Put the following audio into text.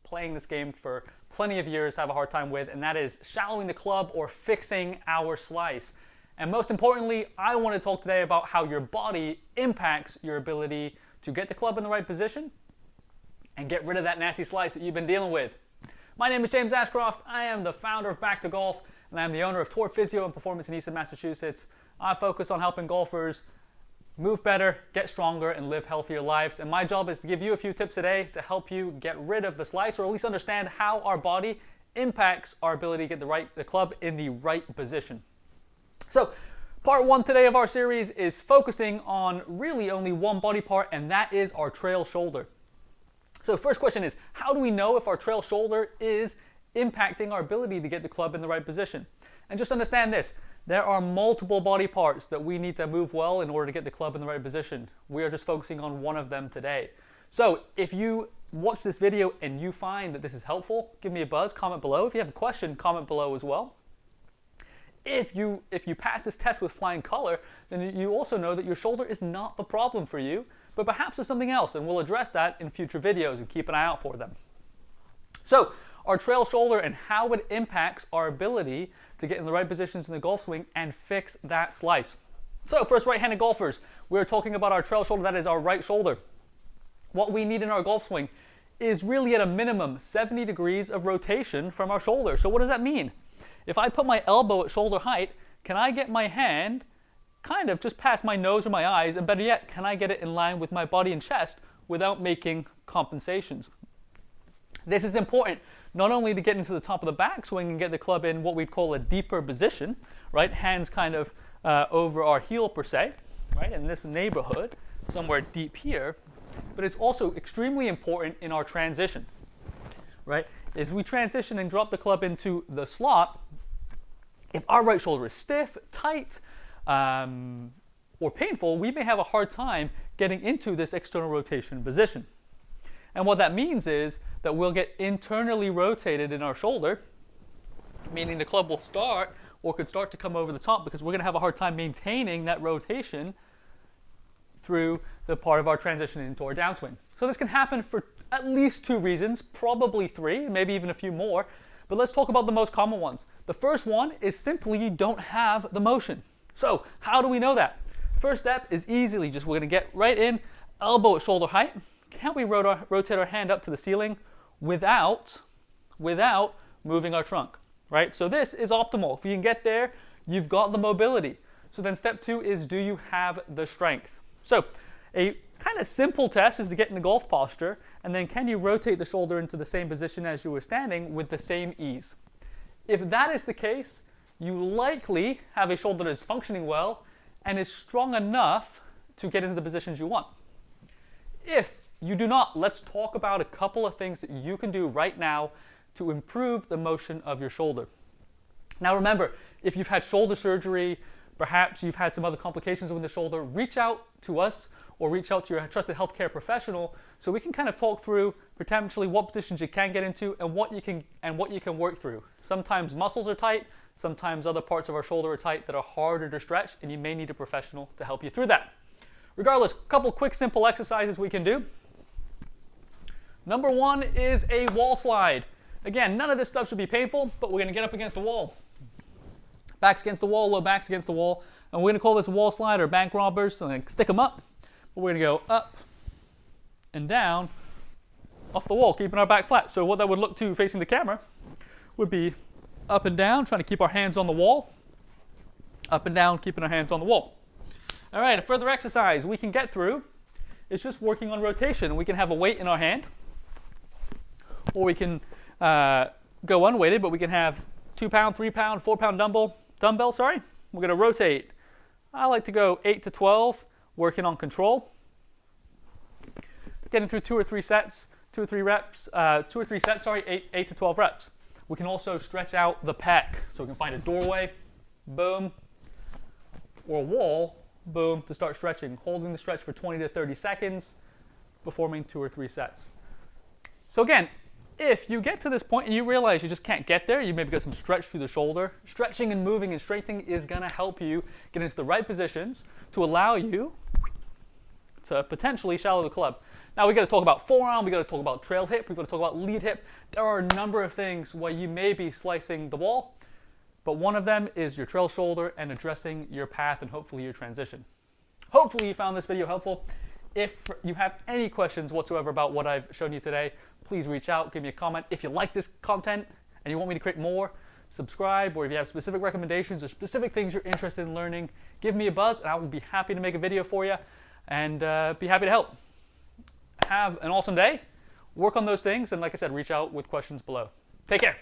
playing this game for plenty of years have a hard time with, and that is shallowing the club or fixing our slice. And most importantly, I want to talk today about how your body impacts your ability to get the club in the right position and get rid of that nasty slice that you've been dealing with. My name is James Ashcroft. I am the founder of Back to Golf, and I'm the owner of Tour Physio and Performance in Easton, Massachusetts. I focus on helping golfers move better, get stronger, and live healthier lives. And my job is to give you a few tips today to help you get rid of the slice, or at least understand how our body impacts our ability to get the club in the right position. So, part one today of our series is focusing on really only one body part, and that is our trail shoulder. So first question is, how do we know if our trail shoulder is impacting our ability to get the club in the right position? And just understand this, there are multiple body parts that we need to move well in order to get the club in the right position. We are just focusing on one of them today. So if you watch this video and you find that this is helpful, give me a buzz, comment below. If you have a question, comment below as well. If you pass this test with flying color, then you also know that your shoulder is not the problem for you, but perhaps there's something else, and we'll address that in future videos and keep an eye out for them. So, our trail shoulder and how it impacts our ability to get in the right positions in the golf swing and fix that slice. So, first, right-handed golfers, we're talking about our trail shoulder, that is our right shoulder. What we need in our golf swing is really at a minimum 70 degrees of rotation from our shoulder. So what does that mean? If I put my elbow at shoulder height, can I get my hand kind of just past my nose or my eyes, and better yet, can I get it in line with my body and chest without making compensations? This is important not only to get into the top of the backswing and get the club in what we'd call a deeper position, right? Hands kind of over our heel per se, right? In this neighborhood, somewhere deep here, but it's also extremely important in our transition, right? As we transition and drop the club into the slot, if our right shoulder is stiff, tight, or painful, we may have a hard time getting into this external rotation position. And what that means is that we'll get internally rotated in our shoulder, meaning the club will start or could start to come over the top because we're going to have a hard time maintaining that rotation through the part of our transition into our downswing. So this can happen for at least two reasons, probably three, maybe even a few more, but let's talk about the most common ones. The first one is simply you don't have the motion. So how do we know that? First step is easily just we're going to get right in, elbow at shoulder height. Can we rotate our hand up to the ceiling without moving our trunk, right? So this is optimal. If you can get there, you've got the mobility. So then step two is, do you have the strength? So a kind of simple test is to get in the golf posture, and then can you rotate the shoulder into the same position as you were standing with the same ease? If that is the case, you likely have a shoulder that is functioning well and is strong enough to get into the positions you want. If you do not, let's talk about a couple of things that you can do right now to improve the motion of your shoulder. Now remember, if you've had shoulder surgery, perhaps you've had some other complications with the shoulder, reach out to us or reach out to your trusted healthcare professional so we can kind of talk through potentially what positions you can get into and what you can work through. Sometimes muscles are tight, sometimes other parts of our shoulder are tight that are harder to stretch, and you may need a professional to help you through that. Regardless, a couple quick simple exercises we can do. Number one is a wall slide. Again, none of this stuff should be painful, but we're going to get up against the wall. Backs against the wall, low backs against the wall. And we're going to call this a wall slide or bank robbers. So I'm going to stick them up. But we're going to go up and down off the wall, keeping our back flat. So what that would look to facing the camera would be up and down, trying to keep our hands on the wall. Up and down, keeping our hands on the wall. All right, a further exercise we can get through is just working on rotation. We can have a weight in our hand, or we can go unweighted, but we can have 2 pound, 3 pound, 4 pound dumbbell. We're going to rotate. I like to go 8 to 12, working on control. Getting through 2 or 3 sets, 8 to 12 reps. We can also stretch out the pec. So we can find a doorway, boom, or a wall, boom, to start stretching. Holding the stretch for 20 to 30 seconds, performing 2 or 3 sets. So again, if you get to this point and you realize you just can't get there, you maybe get some stretch through the shoulder. Stretching and moving and strengthening is going to help you get into the right positions to allow you to potentially shallow the club. Now we got to talk about forearm, we got to talk about trail hip, we got to talk about lead hip. There are a number of things where you may be slicing the wall, but one of them is your trail shoulder and addressing your path and hopefully your transition. Hopefully you found this video helpful. If you have any questions whatsoever about what I've shown you today, please reach out, give me a comment. If you like this content and you want me to create more, subscribe, or if you have specific recommendations or specific things you're interested in learning, give me a buzz and I will be happy to make a video for you and be happy to help. Have an awesome day, work on those things, and like I said, reach out with questions below. Take care.